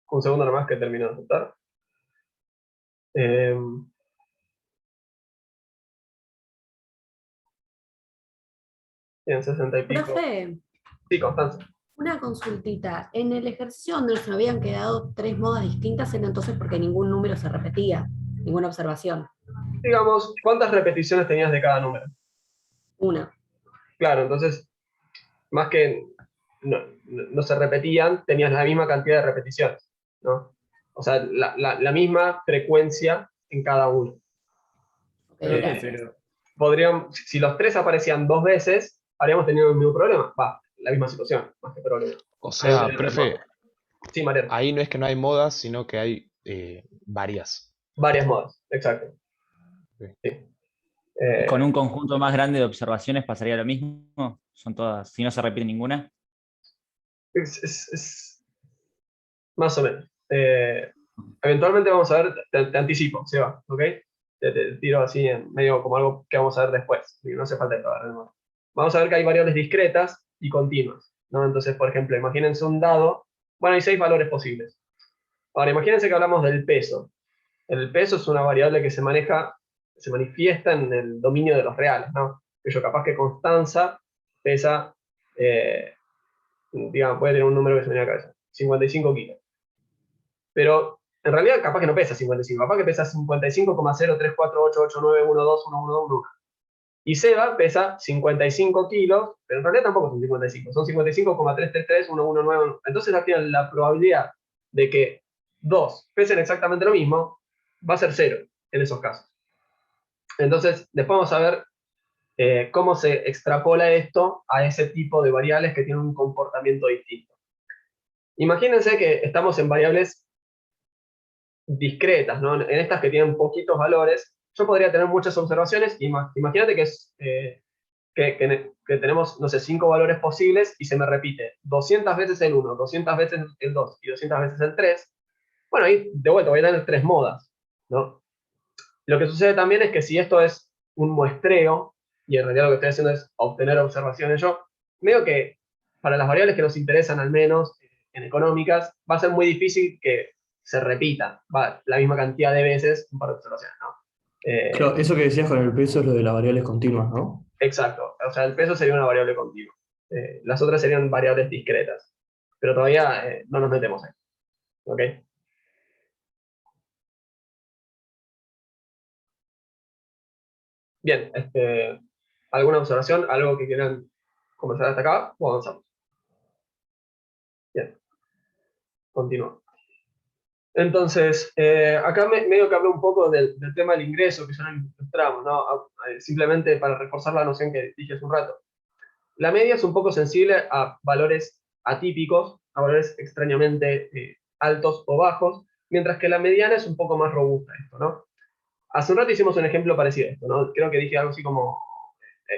Un segundo nomás que termino de aceptar. En 60 y pico. Profe, Sí, Constanza. una consultita. En el ejercicio donde nos habían quedado 3 modas distintas era entonces porque ningún número se repetía, ninguna observación. Digamos, ¿cuántas repeticiones tenías de cada número? Una. Claro, entonces, más que no se repetían, tenías la misma cantidad de repeticiones, ¿no? O sea, la misma frecuencia en cada uno. Ok, Eh, gracias. si los tres aparecían 2 veces, habríamos tenido el mismo problema. Va, la misma situación, más que problema. O Habríamos sea, tenido tres profe, modas. Sí, Mariano. ahí no es que no hay modas, sino que hay varias. Varias modas, exacto. Ok. Sí. ¿Y con Eh, un conjunto más grande de observaciones pasaría lo mismo? Son todas, si no se repite ninguna. es más o menos. Eventualmente vamos a ver, te anticipo, Seba, ¿ok? Te tiro así en medio como algo que vamos a ver después, y no hace falta acabar de nuevo. Vamos a ver que hay variables discretas y continuas, ¿no? Entonces, por ejemplo, imagínense un dado, bueno, hay 6 valores posibles. Ahora, imagínense que hablamos del peso. El peso es una variable que se maneja, se manifiesta en el dominio de los reales, ¿no? Que yo capaz que Constanza pesa, digamos, puede tener un número que se me viene a la cabeza, 55 kilos. Pero en realidad capaz que no pesa 55, capaz que pesa 55,034888912111. Y Seba pesa 55 kilos, pero en realidad tampoco son 55, son 55,333119. Entonces al final la probabilidad de que dos pesen exactamente lo mismo va a ser cero en esos casos. Entonces después vamos a ver cómo se extrapola esto a ese tipo de variables que tienen un comportamiento distinto. Imagínense que estamos en variables discretas, ¿no? En estas que tienen poquitos valores, yo podría tener muchas observaciones. Imagínate que tenemos, no sé, 5 valores posibles y se me repite 200 veces el 1, 200 veces el 2 y 200 veces el 3. Bueno, ahí de vuelta voy a tener 3 modas, ¿no? Lo que sucede también es que si esto es un muestreo, y en realidad lo que estoy haciendo es obtener observaciones yo, veo que para las variables que nos interesan al menos, en económicas, va a ser muy difícil que se repita la misma cantidad de veces un par de observaciones, ¿no? Claro, eso que decías con el peso es lo de las variables continuas, ¿no? Exacto, o sea, el peso sería una variable continua. Las otras serían variables discretas, pero todavía no nos metemos ahí, ¿ok? Bien, ¿alguna observación? ¿Algo que quieran conversar hasta acá? ¿O avanzamos? Bien, continúo. Entonces, acá medio que hablé un poco del tema del ingreso, que ya lo ilustramos, ¿no? Simplemente para reforzar la noción que dije hace un rato. La media es un poco sensible a valores atípicos, a valores extrañamente altos o bajos, mientras que la mediana es un poco más robusta esto, ¿no? Hace un rato hicimos un ejemplo parecido a esto, ¿no? Creo que dije algo así como,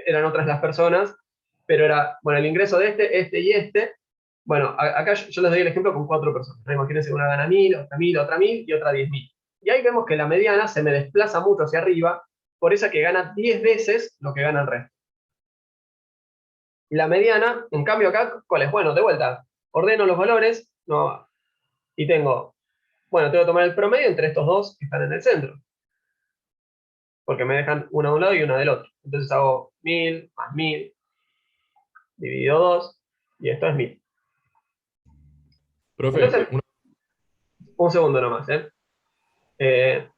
eran otras las personas, pero era, bueno, el ingreso de este y este. Bueno, acá yo les doy el ejemplo con 4 personas, ¿no? Imagínense que una gana 1000, otra 1000, otra 1000 y otra 10.000. Y ahí vemos que la mediana se me desplaza mucho hacia arriba, por esa que gana 10 veces lo que gana el resto. La mediana, en cambio acá, ¿cuál es? Bueno, de vuelta, ordeno los valores, no, y tengo, bueno, tengo que tomar el promedio entre estos dos que están en el centro, porque me dejan una de un lado y una del otro. Entonces hago 1000 más 1000, dividido 2, y esto es 1000. Profe, Entonces, un segundo nomás, ¿eh? Eh,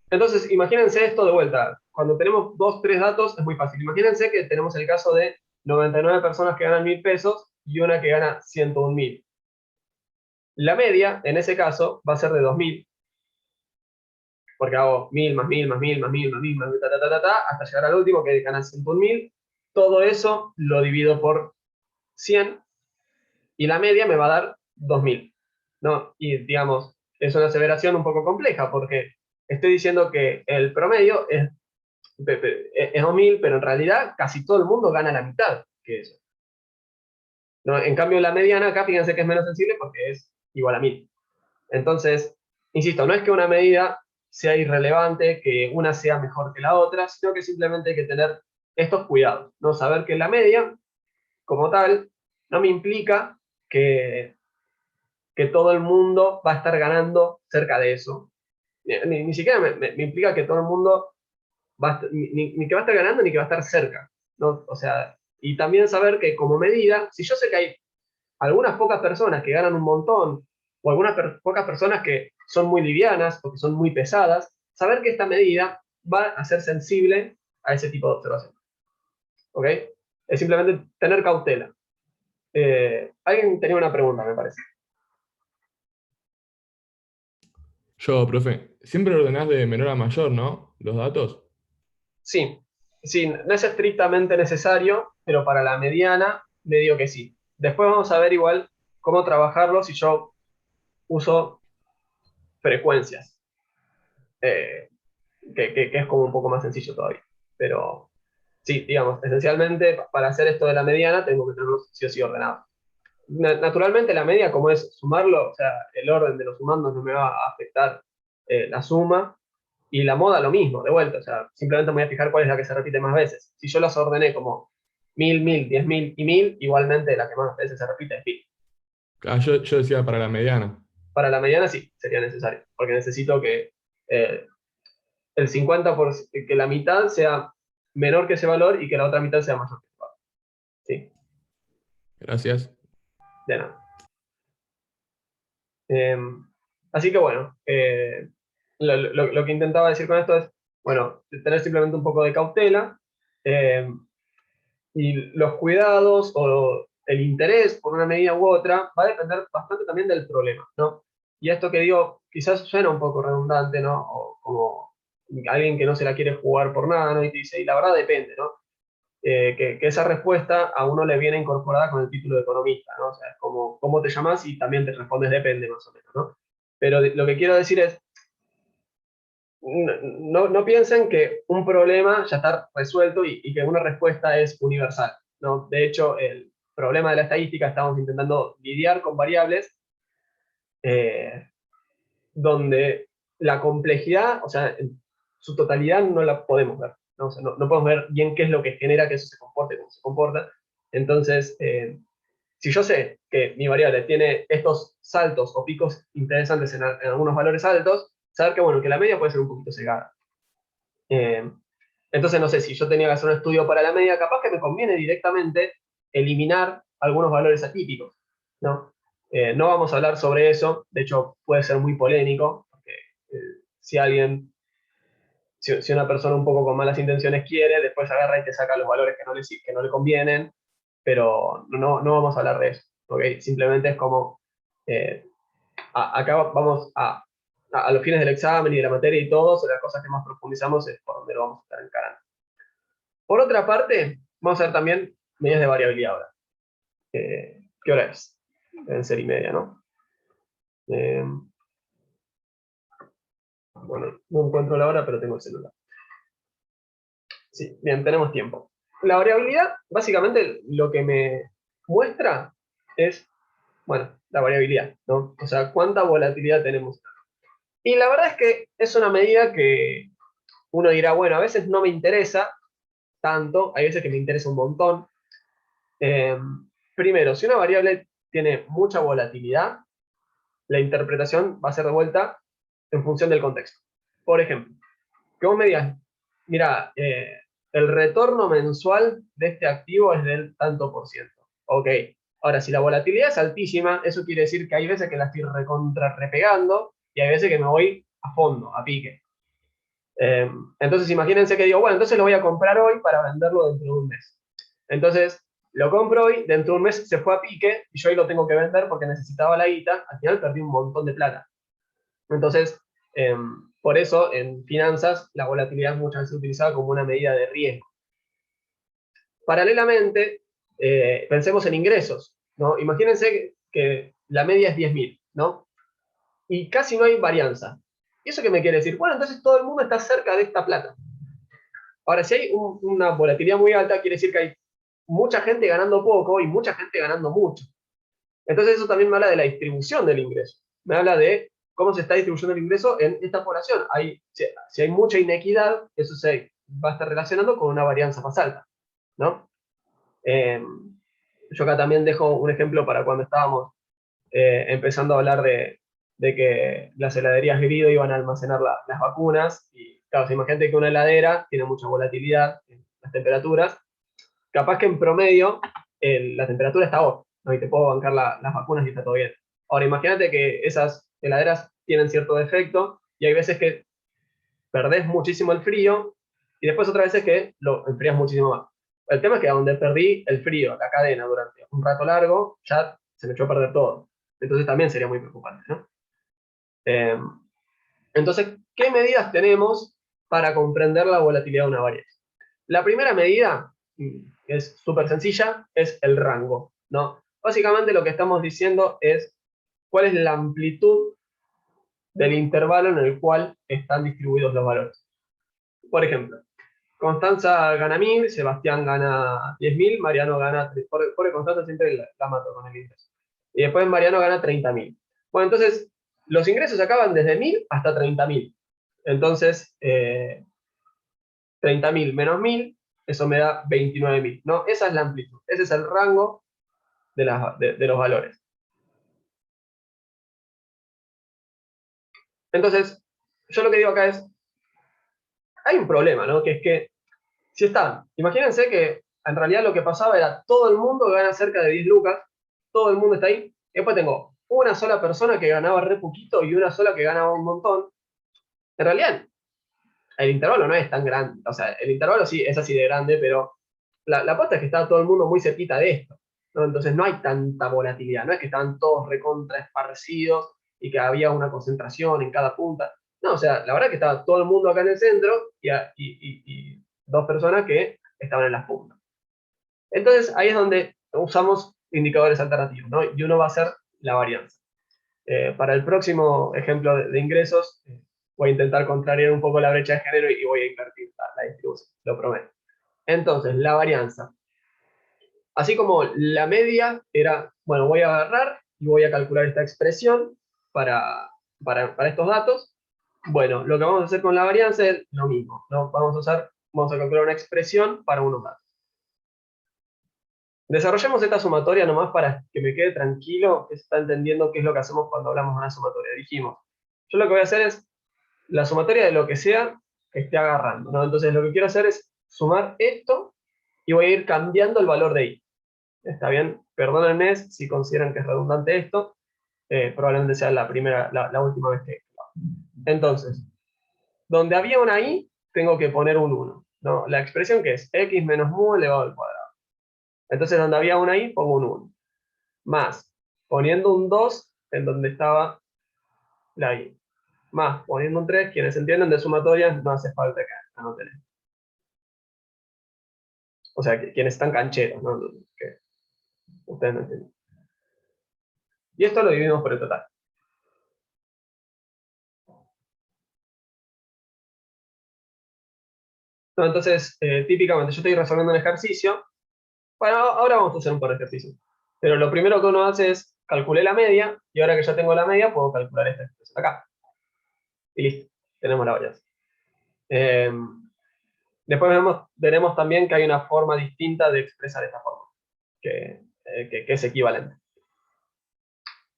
Entonces, imagínense esto de vuelta. Cuando tenemos 2, 3 datos, es muy fácil. Imagínense que tenemos el caso de 99 personas que ganan 1000 pesos y una que gana 101.000. La media, en ese caso, va a ser de 2000, porque hago 1000 más 1000 más 1000 más 1000 más 1000 más 1000, hasta llegar al último que gana 101.000. Todo eso lo divido por 100 y la media me va a dar 2000, ¿no? Y digamos, es una aseveración un poco compleja porque estoy diciendo que el promedio es 2000, pero en realidad casi todo el mundo gana la mitad que eso, ¿no? En cambio, la mediana acá, fíjense que es menos sensible porque es igual a 1000. Entonces, insisto, no es que una medida sea irrelevante, que una sea mejor que la otra, sino que simplemente hay que tener estos cuidados, ¿no? Saber que la media, como tal, no me implica que que todo el mundo va a estar ganando cerca de eso. Ni siquiera me implica que todo el mundo ni que va a estar ganando ni que va a estar cerca, ¿no? O sea, y también saber que como medida, si yo sé que hay algunas pocas personas que ganan un montón, o algunas pocas personas que son muy livianas o que son muy pesadas, saber que esta medida va a ser sensible a ese tipo de observación. ¿Ok? Es simplemente tener cautela. Alguien tenía una pregunta, me parece. Yo, profe, siempre ordenás de menor a mayor, ¿no? Los datos. Sí, sí, no es estrictamente necesario, pero para la mediana, medio que sí. Después vamos a ver igual cómo trabajarlo si yo uso frecuencias, eh, que es como un poco más sencillo todavía. Pero sí, digamos, esencialmente para hacer esto de la mediana tengo que tenerlo sí o sí ordenado. Naturalmente la media, como es sumarlo, o sea, el orden de los sumandos no me va a afectar la suma, y la moda lo mismo, de vuelta, o sea, simplemente me voy a fijar cuál es la que se repite más veces. Si yo las ordené como 1000, 10.000 y 1000, igualmente la que más veces se repite es 1000. Ah, yo decía para la mediana. Para la mediana sí, sería necesario, porque necesito que el 50%, que la mitad sea menor que ese valor y que la otra mitad sea mayor que ese valor. Sí, Gracias. de nada. Eh, Así que bueno, lo que intentaba decir con esto es, bueno, tener simplemente un poco de cautela, eh, y los cuidados o el interés por una medida u otra va a depender bastante también del problema, ¿no? Y esto que digo, quizás suena un poco redundante, ¿no? O como alguien que no se la quiere jugar por nada, ¿no? Y te dice, y la verdad depende, ¿no? Que esa respuesta a uno le viene incorporada con el título de economista, ¿no? O sea, es como, ¿cómo te llamas? Y también te respondes depende, más o menos, ¿no? Pero lo que quiero decir es, no piensen que un problema ya está resuelto y que una respuesta es universal, ¿no? De hecho, el problema de la estadística, estamos intentando lidiar con variables eh, donde la complejidad, o sea, en su totalidad no la podemos ver, ¿no? O sea, no podemos ver bien qué es lo que genera que eso se comporte como se comporta. Entonces, si yo sé que mi variable tiene estos saltos o picos interesantes en algunos valores altos, saber que, bueno, que la media puede ser un poquito cegada. Eh, entonces, no sé, si yo tenía que hacer un estudio para la media, capaz que me conviene directamente eliminar algunos valores atípicos, ¿no? No vamos a hablar sobre eso, de hecho puede ser muy polémico, porque si alguien, si una persona un poco con malas intenciones quiere, después agarra y te saca los valores que no le convienen, pero no vamos a hablar de eso, ¿ok? Simplemente es como, eh, acá vamos a los fines del examen y de la materia y todo, sobre las cosas que más profundizamos es por donde lo vamos a estar encarando. Por otra parte, vamos a ver también medidas de variabilidad ahora. ¿Qué hora es? Deben ser y media, ¿no? Bueno, no encuentro la hora, pero tengo el celular. Sí, bien, tenemos tiempo. La variabilidad, básicamente, lo que me muestra es, bueno, la variabilidad, ¿no? O sea, cuánta volatilidad tenemos. Y la verdad es que es una medida que uno dirá, bueno, a veces no me interesa tanto, hay veces que me interesa un montón. Eh, Primero, si una variable tiene mucha volatilidad, la interpretación va a ser de vuelta en función del contexto. Por ejemplo, que vos me digas, mira, el retorno mensual de este activo es del tanto por ciento. Ok, ahora si la volatilidad es altísima, eso quiere decir que hay veces que la estoy recontra repegando y hay veces que me voy a fondo, a pique. Entonces imagínense que digo, bueno, entonces lo voy a comprar hoy para venderlo dentro de un mes. Entonces lo compro hoy, dentro de un mes se fue a pique y yo hoy lo tengo que vender porque necesitaba la guita, al final perdí un montón de plata. Entonces, por eso en finanzas la volatilidad es muchas veces utilizada como una medida de riesgo. Paralelamente, pensemos en ingresos, ¿no? Imagínense que la media es 10.000, ¿no? Y casi no hay varianza. ¿Y eso qué me quiere decir? Bueno, entonces todo el mundo está cerca de esta plata. Ahora, si hay una volatilidad muy alta, quiere decir que hay mucha gente ganando poco y mucha gente ganando mucho. Entonces eso también me habla de la distribución del ingreso. Me habla de cómo se está distribuyendo el ingreso en esta población. Si hay mucha inequidad, eso se va a estar relacionando con una varianza más alta, ¿no? Yo acá también dejo un ejemplo para cuando estábamos empezando a hablar de que las heladerías Grido iban a almacenar las vacunas, y claro, si imagínate que una heladera tiene mucha volatilidad en las temperaturas, capaz que en promedio la temperatura está off, ¿no? Y te puedo bancar las vacunas y está todo bien. Ahora, imagínate que esas heladeras tienen cierto defecto y hay veces que perdés muchísimo el frío y después otras veces que lo enfrías muchísimo más. El tema es que a donde perdí el frío, la cadena, durante un rato largo, ya se me echó a perder todo. Entonces también sería muy preocupante, ¿no? Eh, entonces, ¿qué medidas tenemos para comprender la volatilidad de una variable? La primera medida, que es súper sencilla, es el rango, ¿no? Básicamente lo que estamos diciendo es cuál es la amplitud del intervalo en el cual están distribuidos los valores. Por ejemplo, Constanza gana 1000, Sebastián gana 10.000, Mariano gana, por Constanza siempre la mato con el ingreso. Y después Mariano gana 30.000. Bueno, entonces, los ingresos acaban desde 1000 hasta 30.000. Entonces, 30.000 menos 1000, eso me da 29.000, ¿no? Esa es la amplitud, ese es el rango de los valores. Entonces, yo lo que digo acá es, hay un problema, ¿no? Que es que, si están, imagínense que en realidad lo que pasaba era todo el mundo gana cerca de 10 lucas, todo el mundo está ahí, y después tengo una sola persona que ganaba re poquito y una sola que ganaba un montón. En realidad, el intervalo no es tan grande, o sea, el intervalo sí es así de grande, pero la pasta es que está todo el mundo muy cerquita de esto, ¿no? Entonces no hay tanta volatilidad, no es que estaban todos recontra esparcidos y que había una concentración en cada punta. No, o sea, la verdad es que estaba todo el mundo acá en el centro y dos personas que estaban en las puntas. Entonces ahí es donde usamos indicadores alternativos, ¿no? Y uno va a ser la varianza. Para el próximo ejemplo de ingresos, voy a intentar contrariar un poco la brecha de género y voy a invertir la distribución, lo prometo. Entonces, la varianza. Así como la media era, bueno, voy a agarrar y voy a calcular esta expresión para estos datos. Bueno, lo que vamos a hacer con la varianza es lo mismo, ¿no? Vamos a calcular una expresión para unos datos. Desarrollemos esta sumatoria nomás para que me quede tranquilo, que se está entendiendo qué es lo que hacemos cuando hablamos de una sumatoria. Dijimos, yo lo que voy a hacer es la sumatoria de lo que sea que esté agarrando, ¿no? Entonces lo que quiero hacer es sumar esto y voy a ir cambiando el valor de i. ¿Está bien? Perdónenme si consideran que es redundante esto, probablemente sea la última vez que... Entonces, donde había una i, tengo que poner un 1, ¿no? La expresión que es x menos mu elevado al cuadrado. Entonces, donde había una i, pongo un 1. Más, poniendo un 2 en donde estaba la i. Más, poniendo un 3, quienes entienden de sumatorias, no hace falta que anoten esto. O sea, quienes están cancheros, ¿no? Que ustedes no entienden. Y esto lo dividimos por el total. No, entonces, típicamente, yo estoy resolviendo un ejercicio. Bueno, ahora vamos a hacer un par de ejercicios. Pero lo primero que uno hace es calcular la media, y ahora que ya tengo la media, puedo calcular esta expresión acá. Y listo, tenemos la varianza. Después veremos también que hay una forma distinta de expresar esta forma, que es equivalente.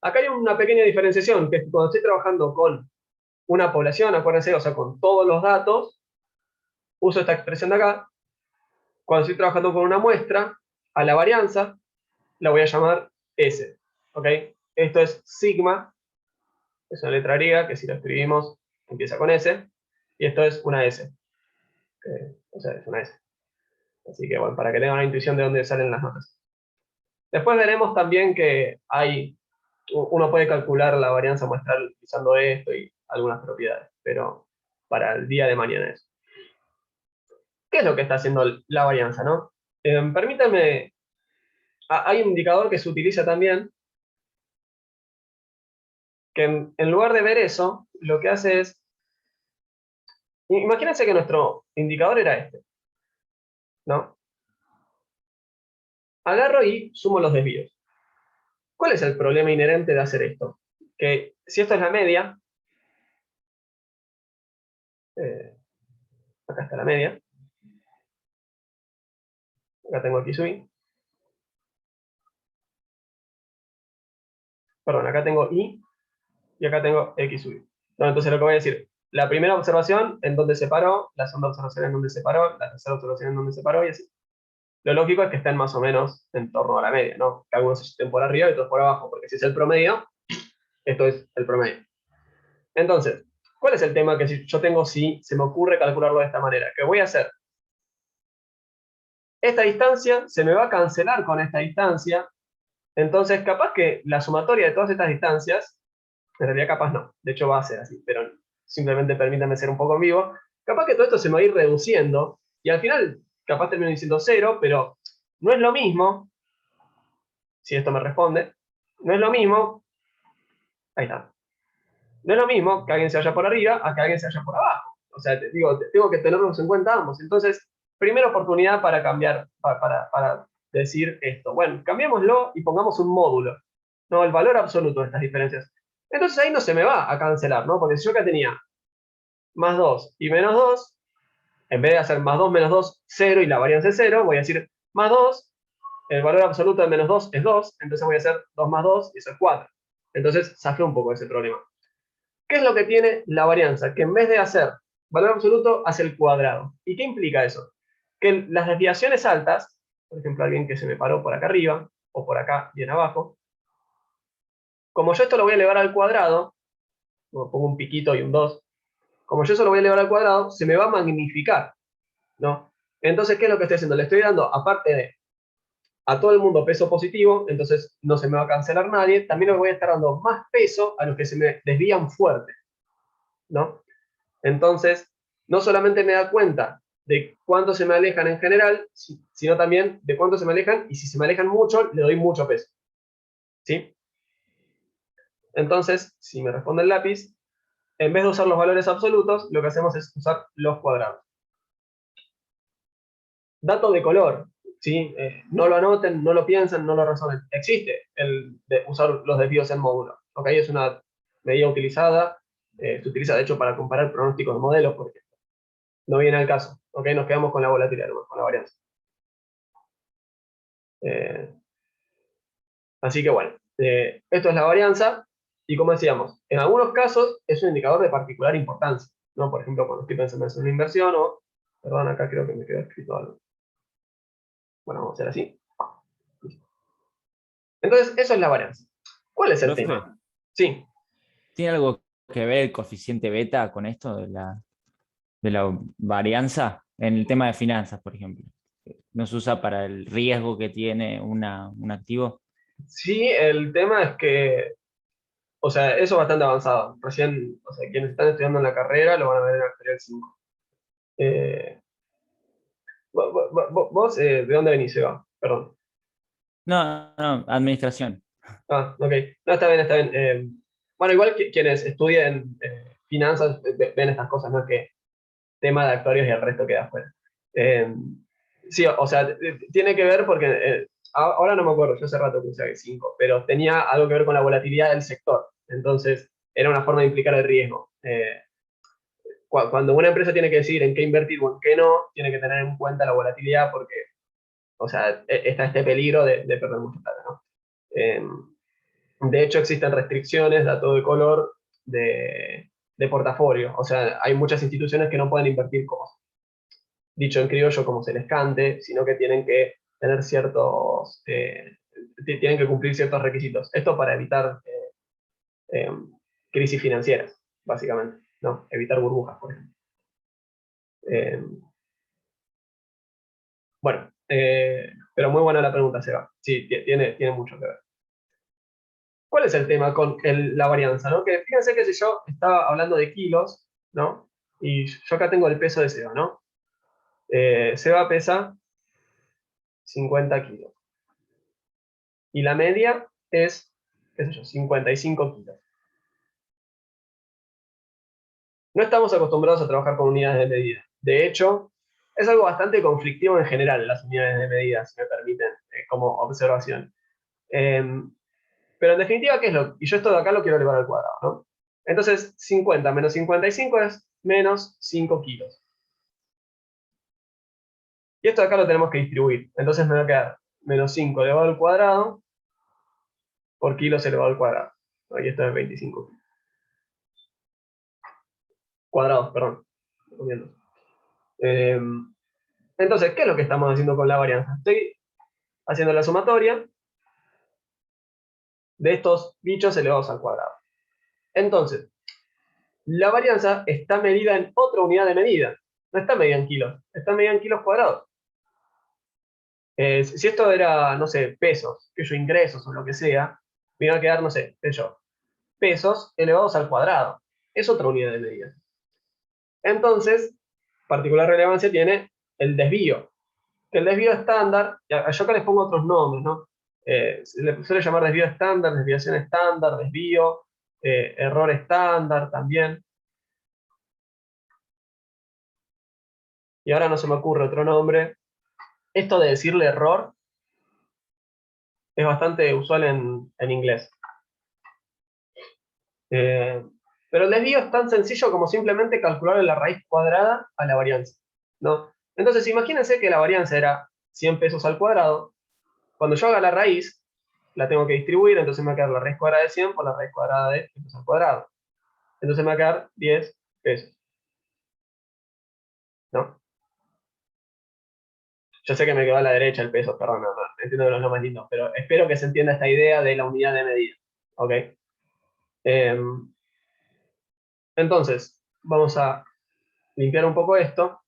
Acá hay una pequeña diferenciación, que es que cuando estoy trabajando con una población, acuérdense, o sea, con todos los datos, uso esta expresión de acá. Cuando estoy trabajando con una muestra, a la varianza la voy a llamar S. ¿Ok? Esto es sigma, es una letra griega que si la escribimos empieza con S, y esto es una S. O sea, es una S. Así que bueno, para que tengan una intuición de dónde salen las notas. Después veremos también que uno puede calcular la varianza muestral utilizando esto y algunas propiedades, pero para el día de mañana eso. ¿Qué es lo que está haciendo la varianza, no? Permítanme, hay un indicador que se utiliza también, que en lugar de ver eso, lo que hace es, imagínense que nuestro indicador era este, ¿no? Agarro y sumo los desvíos. ¿Cuál es el problema inherente de hacer esto? Que si esto es la media, acá está la media, acá tengo aquí su i, perdón, acá tengo Y y acá tengo X sub Y. No, entonces lo que voy a decir, la primera observación en donde se paró, la segunda observación en donde se paró, la tercera observación en donde se paró y así. Lo lógico es que estén más o menos en torno a la media, ¿no? Que algunos estén por arriba y otros por abajo, porque si es el promedio, esto es el promedio. Entonces, ¿cuál es el tema que si yo tengo si se me ocurre calcularlo de esta manera? ¿Qué voy a hacer? Esta distancia se me va a cancelar con esta distancia, entonces capaz que la sumatoria de todas estas distancias, en realidad capaz no, de hecho va a ser así, pero simplemente permítanme ser un poco en vivo, capaz que todo esto se me va a ir reduciendo, y al final capaz termino diciendo 0, pero no es lo mismo, si esto me responde, no es lo mismo, ahí está, no es lo mismo que alguien se vaya por arriba a que alguien se vaya por abajo. O sea, te digo, tengo que tenerlos en cuenta ambos. Entonces, primera oportunidad para cambiar, para decir esto. Bueno, cambiémoslo y pongamos un módulo, ¿no? El valor absoluto de estas diferencias. Entonces ahí no se me va a cancelar, ¿no? Porque si yo acá tenía más 2 y menos 2, en vez de hacer más 2 menos 2, 0 y la varianza es 0, voy a decir más 2, el valor absoluto de menos 2 es 2, entonces voy a hacer 2 más 2 y eso es 4. Entonces saqué un poco ese problema. ¿Qué es lo que tiene la varianza? Que en vez de hacer valor absoluto, hace el cuadrado. ¿Y qué implica eso? Que las desviaciones altas, por ejemplo, alguien que se me paró por acá arriba, o por acá bien abajo, como yo esto lo voy a elevar al cuadrado, como pongo un piquito y un 2, como yo eso lo voy a elevar al cuadrado, se me va a magnificar, ¿no? Entonces, ¿qué es lo que estoy haciendo? Le estoy dando, aparte de a todo el mundo peso positivo, entonces no se me va a cancelar nadie, también le voy a estar dando más peso a los que se me desvían fuerte, ¿no? Entonces, no solamente me da cuenta de cuánto se me alejan en general, sino también de cuánto se me alejan, y si se me alejan mucho, le doy mucho peso. ¿Sí? Entonces, si me responde el lápiz, en vez de usar los valores absolutos, lo que hacemos es usar los cuadrados. Dato de color, ¿sí? No lo anoten, no lo piensen, no lo razonen. Existe el de usar los desvíos en módulo. ¿Ok? Es una medida utilizada, se utiliza de hecho para comparar pronósticos de modelos, porque no viene al caso. ¿Ok? Nos quedamos con la volatilidad, con la varianza. Así que bueno, esto es la varianza, y como decíamos, en algunos casos es un indicador de particular importancia, ¿no? Por ejemplo, cuando estoy pensando en hacer una inversión, o, perdón, acá creo que me quedó escrito algo. Bueno, vamos a hacer así. Entonces, eso es la varianza. ¿Cuál es el Profe, tema? Sí, ¿tiene algo que ver el coeficiente beta con esto de la varianza? En el tema de finanzas, por ejemplo. ¿No se usa para el riesgo que tiene un activo? sí, el tema es que, o sea, eso es bastante avanzado. Recién, o sea, quienes están estudiando en la carrera lo van a ver en Arterial 5. Eh, vos, ¿de dónde venís, Eva? Perdón. No, no, administración. Ah, ok. No, está bien, está bien. Bueno, igual que quienes estudian finanzas ven estas cosas, ¿no? Que tema de actuarios y el resto queda fuera. Sí, o sea, tiene que ver porque, ahora no me acuerdo, yo hace rato que usé 5, pero tenía algo que ver con la volatilidad del sector. Entonces, era una forma de implicar el riesgo. Cuando una empresa tiene que decidir en qué invertir o en qué no, tiene que tener en cuenta la volatilidad porque, o sea, está este peligro de perder mucha plata, ¿no? De hecho, existen restricciones, dato de color, de portafolio. O sea, hay muchas instituciones que no pueden invertir como, dicho en criollo, como se les cante, sino que tienen que tener ciertos, tienen que cumplir ciertos requisitos. Esto para evitar eh, crisis financieras, básicamente, ¿no? Evitar burbujas, por ejemplo. Eh, bueno, pero muy buena la pregunta, Seba. Sí, tiene mucho que ver. ¿Cuál es el tema con la varianza, ¿no? Que fíjense que si yo estaba hablando de kilos, ¿no? Y yo acá tengo el peso de Seba, ¿no? Seba pesa 50 kilos. Y la media es, qué sé yo, 55 kilos. No estamos acostumbrados a trabajar con unidades de medida. De hecho, es algo bastante conflictivo en general las unidades de medida, si me permiten, como observación. Pero en definitiva, ¿qué es lo? Y yo esto de acá lo quiero elevar al cuadrado, ¿no? Entonces, 50 menos 55 es menos 5 kilos. Y esto de acá lo tenemos que distribuir. Entonces me va a quedar menos 5 elevado al cuadrado por kilos elevado al cuadrado. Aquí esto es 25. Cuadrados, perdón. Entonces, ¿qué es lo que estamos haciendo con la varianza? Estoy haciendo la sumatoria de estos bichos elevados al cuadrado. Entonces, la varianza está medida en otra unidad de medida. No está medida en kilos, está medida en kilos cuadrados. Si esto era, no sé, pesos, que yo ingresos o lo que sea, me iba a quedar, no sé, pesos elevados al cuadrado. Es otra unidad de medida. Entonces, particular relevancia tiene el desvío. El desvío estándar, yo acá les pongo otros nombres, ¿no? Se le suele llamar desvío estándar, desviación estándar, desvío, error estándar también. Y ahora no se me ocurre otro nombre. Esto de decirle error es bastante usual en inglés. Pero el desvío es tan sencillo como simplemente calcular la raíz cuadrada a la varianza, ¿no? Entonces, imagínense que la varianza era 100 pesos al cuadrado. Cuando yo haga la raíz, la tengo que distribuir, entonces me va a quedar la raíz cuadrada de 100 por la raíz cuadrada de 100 pesos al cuadrado. Entonces me va a quedar 10 pesos, ¿no? Yo sé que me quedó a la derecha el peso, perdón, no, entiendo que no es lo más lindo, pero espero que se entienda esta idea de la unidad de medida, ¿ok? Entonces, vamos a limpiar un poco esto,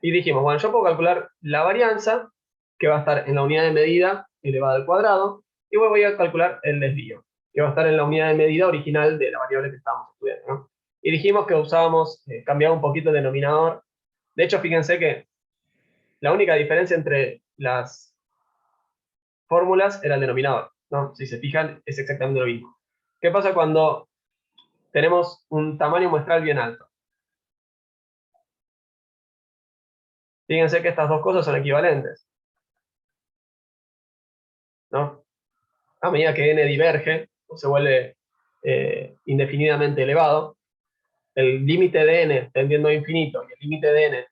y dijimos, bueno, yo puedo calcular la varianza, que va a estar en la unidad de medida elevada al cuadrado, y voy a calcular el desvío, que va a estar en la unidad de medida original de la variable que estábamos estudiando, ¿no? Y dijimos que usábamos, cambiaba un poquito el denominador. De hecho, fíjense que la única diferencia entre las fórmulas era el denominador, ¿no? Si se fijan, es exactamente lo mismo. ¿Qué pasa cuando tenemos un tamaño muestral bien alto? Fíjense que estas dos cosas son equivalentes, ¿no? A medida que n diverge, o se vuelve indefinidamente elevado, el límite de n tendiendo a infinito y el límite de n,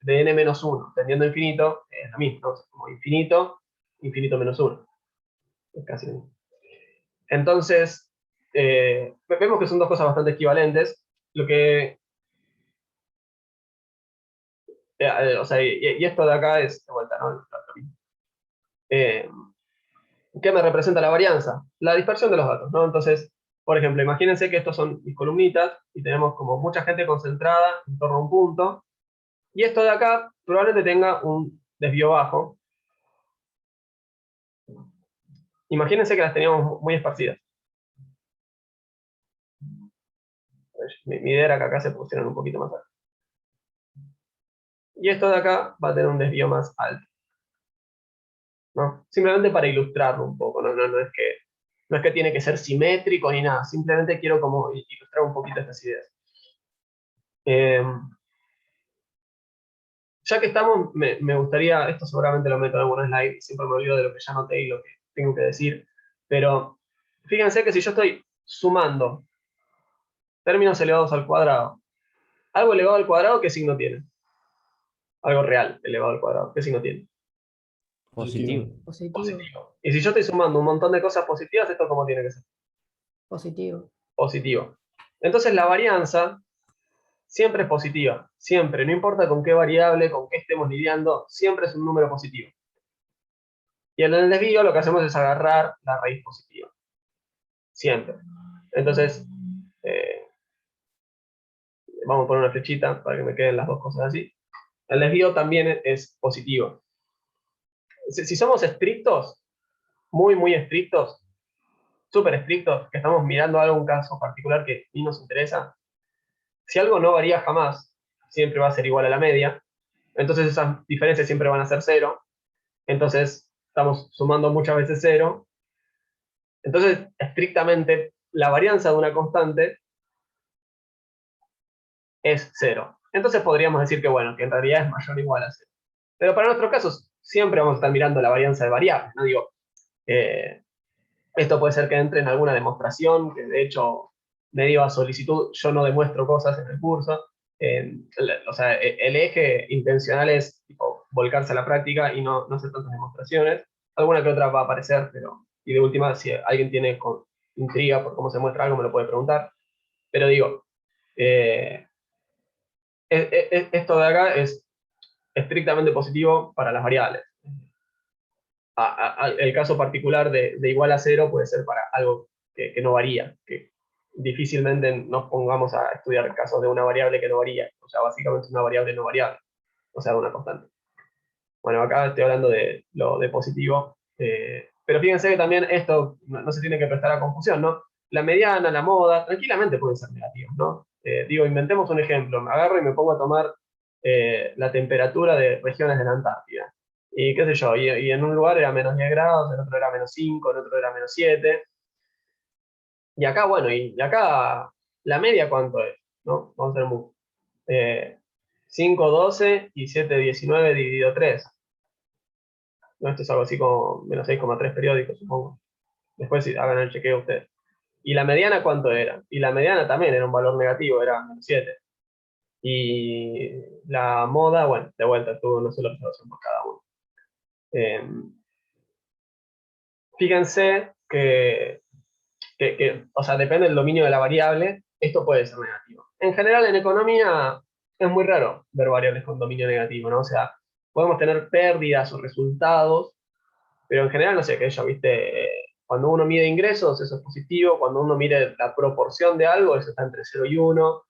de n menos 1 tendiendo a infinito es lo mismo, ¿no? Como infinito, infinito menos 1. Es casi lo mismo. Entonces, vemos que son dos cosas bastante equivalentes. Lo que... o sea, y esto de acá es de vuelta, ¿no? Lo mismo. ¿Qué me representa la varianza? La dispersión de los datos, ¿no? Entonces, por ejemplo, imagínense que estos son mis columnitas y tenemos como mucha gente concentrada en torno a un punto. Y esto de acá probablemente tenga un desvío bajo. Imagínense que las teníamos muy esparcidas. Mi idea era que acá se pusieran un poquito más alto. Y esto de acá va a tener un desvío más alto, ¿no? Simplemente para ilustrarlo un poco, no es que tiene que ser simétrico ni nada, simplemente quiero como ilustrar un poquito estas ideas. Ya que estamos, me gustaría, esto seguramente lo meto en alguna slide, siempre me olvido de lo que ya noté y lo que tengo que decir, pero fíjense que si yo estoy sumando términos elevados al cuadrado, algo elevado al cuadrado, ¿qué signo tiene? Algo real elevado al cuadrado, ¿qué signo tiene? Positivo. Positivo. Y si yo estoy sumando un montón de cosas positivas, ¿esto cómo tiene que ser? Positivo. Positivo. Entonces la varianza siempre es positiva, siempre, no importa con qué variable, con qué estemos lidiando, siempre es un número positivo. Y en el desvío lo que hacemos es agarrar la raíz positiva. Siempre. Entonces, vamos a poner una flechita para que me queden las dos cosas así. El desvío también es positivo. Si somos estrictos, muy, muy estrictos, súper estrictos, que estamos mirando algún caso particular que ni nos interesa, si algo no varía jamás, siempre va a ser igual a la media, entonces esas diferencias siempre van a ser cero, entonces estamos sumando muchas veces cero, entonces estrictamente la varianza de una constante es cero. Entonces podríamos decir que, bueno, que en realidad es mayor o igual a cero. Pero para nuestros casos siempre vamos a estar mirando la varianza de variables, ¿no? Digo, esto puede ser que entre en alguna demostración, que de hecho, medio a solicitud, yo no demuestro cosas en el curso. O sea, el eje intencional es tipo, volcarse a la práctica y no hacer tantas demostraciones. Alguna que otra va a aparecer, pero y de última, si alguien tiene intriga por cómo se muestra algo, me lo puede preguntar. Pero digo, esto de acá es estrictamente positivo para las variables. El caso particular de igual a 0 puede ser para algo que no varía, que difícilmente nos pongamos a estudiar casos de una variable que no varía, o sea, básicamente una variable no variable, o sea, de una constante. Bueno, acá estoy hablando de lo de positivo, pero fíjense que también esto no se tiene que prestar a confusión, ¿no? La mediana, la moda, tranquilamente pueden ser negativos, ¿no? Digo, inventemos un ejemplo, me agarro y me pongo a tomar la temperatura de regiones de la Antártida. Y qué sé yo, y en un lugar era menos 10 grados, en otro era menos 5, en otro era menos 7. Y acá, bueno, y acá la media, ¿cuánto es? ¿No? Vamos a hacer muy. 5, 12 y 7, 19 dividido 3. ¿No? Esto es algo así como menos 6,3 periódicos, supongo. Después hagan el chequeo ustedes. ¿Y la mediana cuánto era? Y la mediana también era un valor negativo, era menos 7. Y la moda, bueno, de vuelta, tuvo una sola observación por cada uno. Fíjense que, o sea, depende del dominio de la variable, esto puede ser negativo. En general, en economía es muy raro ver variables con dominio negativo, ¿no? O sea, podemos tener pérdidas o resultados, pero en general, no sé, qué yo, ¿viste? Cuando uno mide ingresos, eso es positivo. Cuando uno mide la proporción de algo, eso está entre 0 y 1.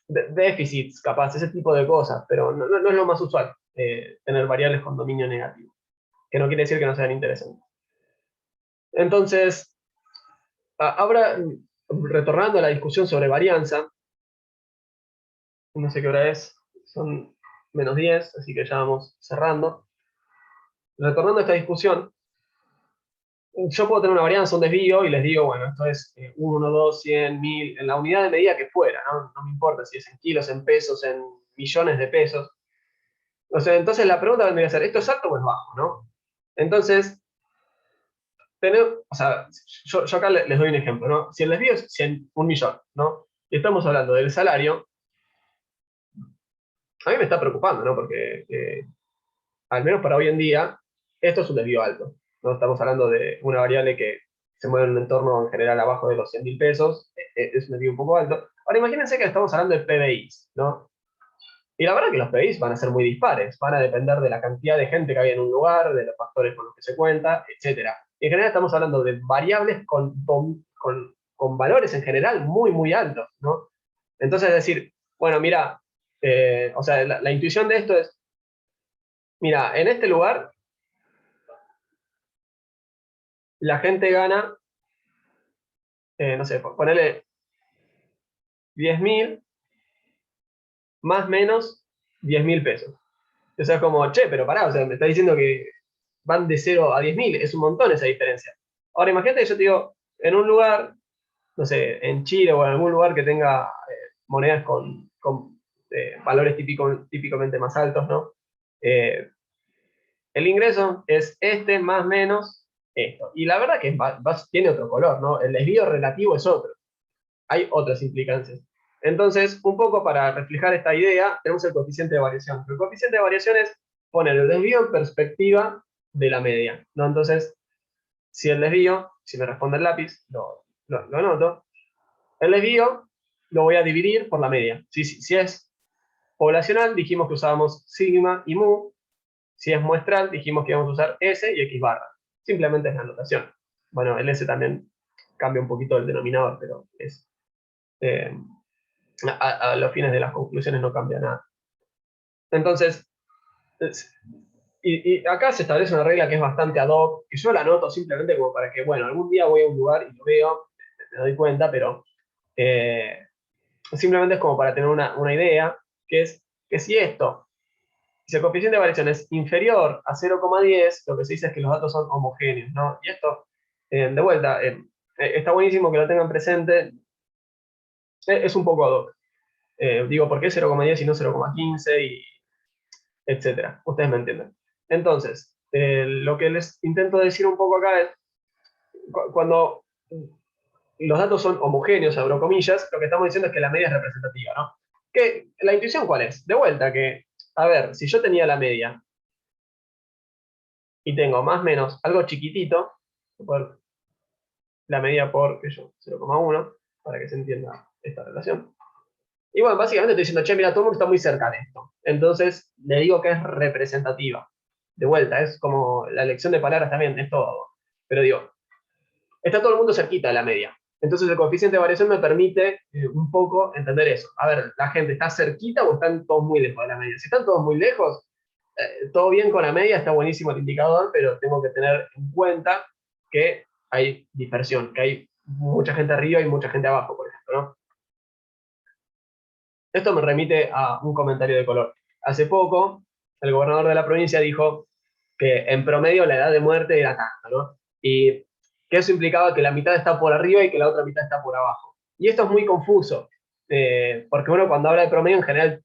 Déficits, capaz, ese tipo de cosas, pero no es lo más usual, tener variables con dominio negativo, que no quiere decir que no sean interesantes. Entonces, ahora, retornando a la discusión sobre varianza, no sé qué hora es, son menos 10, así que ya vamos cerrando. Retornando a esta discusión, yo puedo tener una varianza, un desvío, y les digo, bueno, esto es 1, 2, 100, 1000, en la unidad de medida que fuera, ¿no? No me importa si es en kilos, en pesos, en millones de pesos. O sea, entonces la pregunta vendría a ser, ¿esto es alto o es bajo, no? Entonces, o sea, yo acá les doy un ejemplo, ¿no? Si el desvío es 1 millón, ¿no? Y estamos hablando del salario, a mí me está preocupando, ¿no? Porque, al menos para hoy en día, esto es un desvío alto, ¿no? Estamos hablando de una variable que se mueve en un entorno en general abajo de los 100.000 pesos, es un desvío un poco alto. Ahora imagínense que estamos hablando de PBIs, ¿no? Y la verdad que los PBIs van a ser muy dispares, van a depender de la cantidad de gente que hay en un lugar, de los factores con los que se cuenta, etc. En general estamos hablando de variables con valores en general muy, muy altos, ¿no? Entonces, es decir, bueno, mira, o sea, la intuición de esto es, mira, en este lugar la gente gana, no sé, ponele 10.000 más menos 10.000 pesos. O sea, es como, che, pero pará, o sea, me está diciendo que van de 0 a 10.000, es un montón esa diferencia. Ahora, imagínate que yo te digo, en un lugar, no sé, en Chile o en algún lugar que tenga monedas con valores típicamente más altos, ¿no? El ingreso es este más menos esto. Y la verdad que tiene otro color, ¿no? El desvío relativo es otro. Hay otras implicancias. Entonces, un poco para reflejar esta idea, tenemos el coeficiente de variación. El coeficiente de variación es poner el desvío en perspectiva de la media, ¿no? Entonces, si el desvío, si me responde el lápiz, lo anoto, el desvío lo voy a dividir por la media. Si es poblacional, dijimos que usábamos sigma y mu. Si es muestral, dijimos que íbamos a usar S y X barra. Simplemente es la anotación. Bueno, el S también cambia un poquito el denominador, pero es... a los fines de las conclusiones no cambia nada. Entonces, y acá se establece una regla que es bastante ad hoc, que yo la anoto simplemente como para que, bueno, algún día voy a un lugar y lo veo, me doy cuenta, pero simplemente es como para tener una idea, que es que si el coeficiente de variación es inferior a 0,10, lo que se dice es que los datos son homogéneos, ¿no? Y esto, de vuelta, está buenísimo que lo tengan presente, es un poco ad hoc. Digo, ¿por qué 0,10 y no 0,15? Y etcétera. Ustedes me entienden. Entonces, lo que les intento decir un poco acá es, cuando los datos son homogéneos, abro comillas, lo que estamos diciendo es que la media es representativa, ¿no? ¿La intuición cuál es? De vuelta, que, a ver, si yo tenía la media y tengo más menos algo chiquitito, la medida por, qué sé yo, 0,1, para que se entienda esta relación. Y bueno, básicamente estoy diciendo, che, mira, todo el mundo está muy cerca de esto. Entonces, le digo que es representativa. De vuelta, es como la elección de palabras también, es todo. Pero digo, está todo el mundo cerquita de la media. Entonces, el coeficiente de variación me permite un poco entender eso. A ver, ¿la gente está cerquita o están todos muy lejos de la media? Si están todos muy lejos, todo bien con la media, está buenísimo el indicador, pero tengo que tener en cuenta que hay dispersión, que hay mucha gente arriba y mucha gente abajo, por ejemplo, ¿no? Esto me remite a un comentario de color. Hace poco, el gobernador de la provincia dijo que en promedio la edad de muerte era tanta, ¿no? Y que eso implicaba que la mitad está por arriba y que la otra mitad está por abajo. Y esto es muy confuso, porque uno cuando habla de promedio en general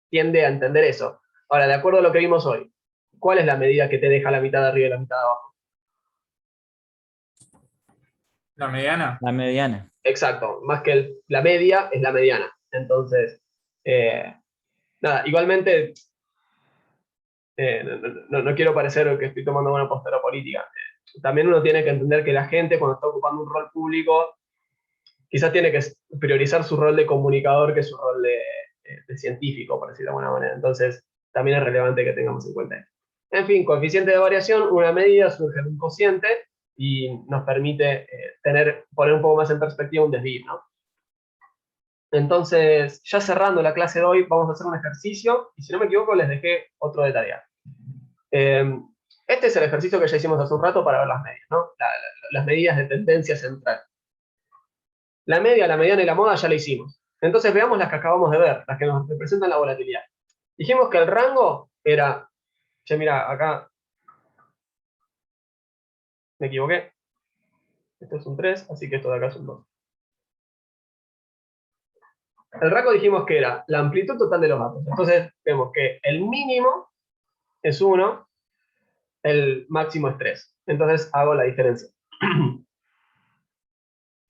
tiende a entender eso. Ahora, de acuerdo a lo que vimos hoy, ¿cuál es la medida que te deja la mitad de arriba y la mitad de abajo? La mediana. La mediana. Exacto, más que la media es la mediana. Entonces, nada, igualmente, no quiero parecer que estoy tomando una postura política. También uno tiene que entender que la gente cuando está ocupando un rol público, quizás tiene que priorizar su rol de comunicador que su rol de científico, por decirlo de alguna manera. Entonces, también es relevante que tengamos en cuenta esto. En fin, coeficiente de variación, una medida surge de un cociente y nos permite poner un poco más en perspectiva un desvío, ¿no? Entonces, ya cerrando la clase de hoy, vamos a hacer un ejercicio, y si no me equivoco, les dejé otro de tarea. Este es el ejercicio que ya hicimos hace un rato para ver las medias, ¿no? Las medidas de tendencia central. La media, la mediana y la moda ya la hicimos. Entonces veamos las que acabamos de ver, las que nos representan la volatilidad. Dijimos que el rango era, che, mira, acá me equivoqué. Esto es un 3, así que esto de acá es un 2. El rango dijimos que era la amplitud total de los datos. Entonces vemos que el mínimo es 1, el máximo es 3. Entonces hago la diferencia.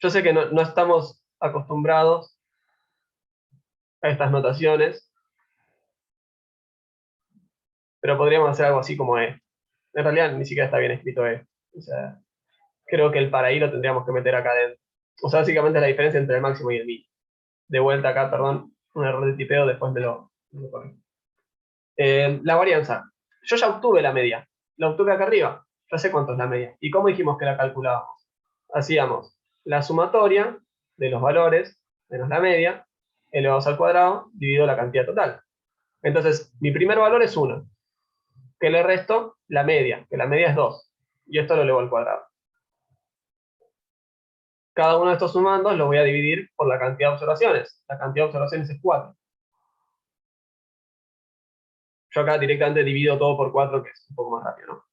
Yo sé que no estamos acostumbrados a estas notaciones, pero podríamos hacer algo así como esto. En realidad ni siquiera está bien escrito esto. O sea, creo que el para ahí lo tendríamos que meter acá adentro. O sea, básicamente es la diferencia entre el máximo y el mínimo. De vuelta acá, perdón, un error de tipeo, después me lo corrijo. La varianza. Yo ya obtuve la media. La obtuve acá arriba. Ya sé cuánto es la media. ¿Y cómo dijimos que la calculábamos? Hacíamos la sumatoria de los valores menos la media, elevados al cuadrado, dividido la cantidad total. Entonces, mi primer valor es 1. ¿Qué le resto? La media, que la media es 2. Y esto lo elevo al cuadrado. Cada uno de estos sumandos lo voy a dividir por la cantidad de observaciones. La cantidad de observaciones es 4. Yo acá directamente divido todo por 4, que es un poco más rápido, ¿no?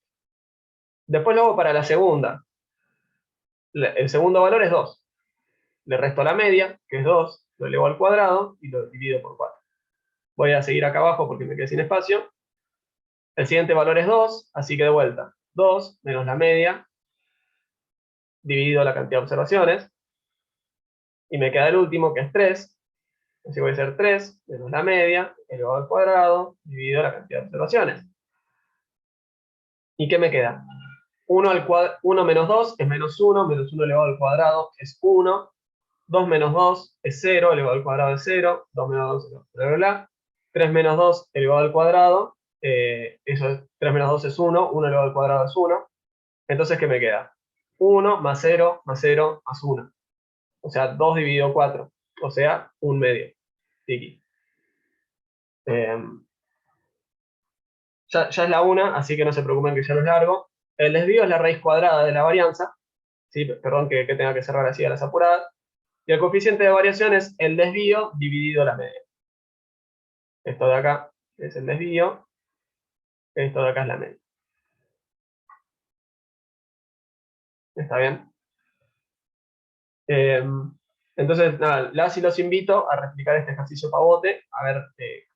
Después lo hago para la segunda. El segundo valor es 2. Le resto la media, que es 2, lo elevo al cuadrado y lo divido por 4. Voy a seguir acá abajo porque me quedé sin espacio. El siguiente valor es 2, así que de vuelta. 2 menos la media, dividido la cantidad de observaciones. Y me queda el último, que es 3. Así voy a hacer 3 menos la media, elevado al cuadrado, dividido la cantidad de observaciones. ¿Y qué me queda? 1 menos 2 es menos 1 elevado al cuadrado es 1. 2 menos 2 es 0, elevado al cuadrado es 0. 2 menos 2 bla, bla, bla. 3 menos 2 elevado al cuadrado, eso es, 3 menos 2 es 1, 1 elevado al cuadrado es 1. Entonces, ¿qué me queda? 1 más 0 más 0 más 1. O sea, 2 dividido 4. O sea, 1 medio. Tiki. Ya es la 1, así que no se preocupen que ya no es largo. El desvío es la raíz cuadrada de la varianza. ¿Sí? Perdón que tenga que cerrar así a las apuradas. Y el coeficiente de variación es el desvío dividido la media. Esto de acá es el desvío. Esto de acá es la media. ¿Está bien? Entonces, nada, las y los invito a replicar este ejercicio pavote, a ver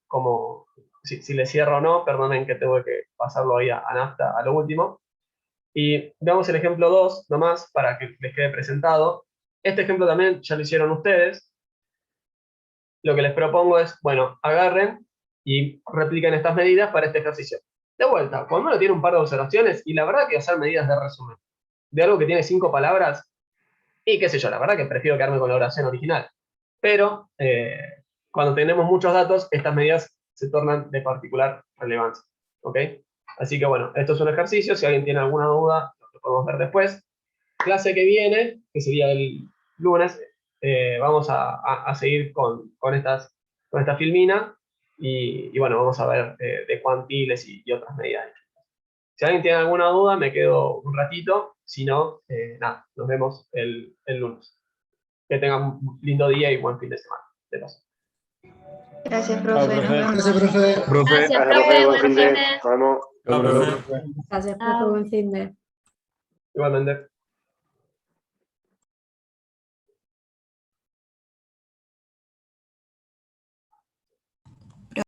cómo, si le cierro o no. Perdonen que tengo que pasarlo ahí a nafta a lo último. Y veamos el ejemplo 2, nomás, para que les quede presentado. Este ejemplo también ya lo hicieron ustedes. Lo que les propongo es, bueno, agarren y repliquen estas medidas para este ejercicio. De vuelta, cuando uno tiene un par de observaciones, y la verdad que hacer medidas de resumen de algo que tiene 5 palabras, y qué sé yo, la verdad que prefiero quedarme con la oración original. Pero cuando tenemos muchos datos, estas medidas se tornan de particular relevancia. ¿Ok? Así que bueno, esto es un ejercicio. Si alguien tiene alguna duda, lo podemos ver después. Clase que viene, que sería el lunes, vamos a seguir con esta filmina. Y bueno, vamos a ver de cuantiles y otras medidas. Si alguien tiene alguna duda, me quedo un ratito. Si no, nada, nos vemos el lunes. Que tengan un lindo día y buen fin de semana. De paso. Gracias, Chao, profe. Nos profe. vemos. Gracias, profe. Profe, Gracias, Gracias, profe. buen fin de. Buenas tardes. Nos vemos. chao, Chao, profe. profe. Gracias, profe, Chao. buen fin de. Igualmente.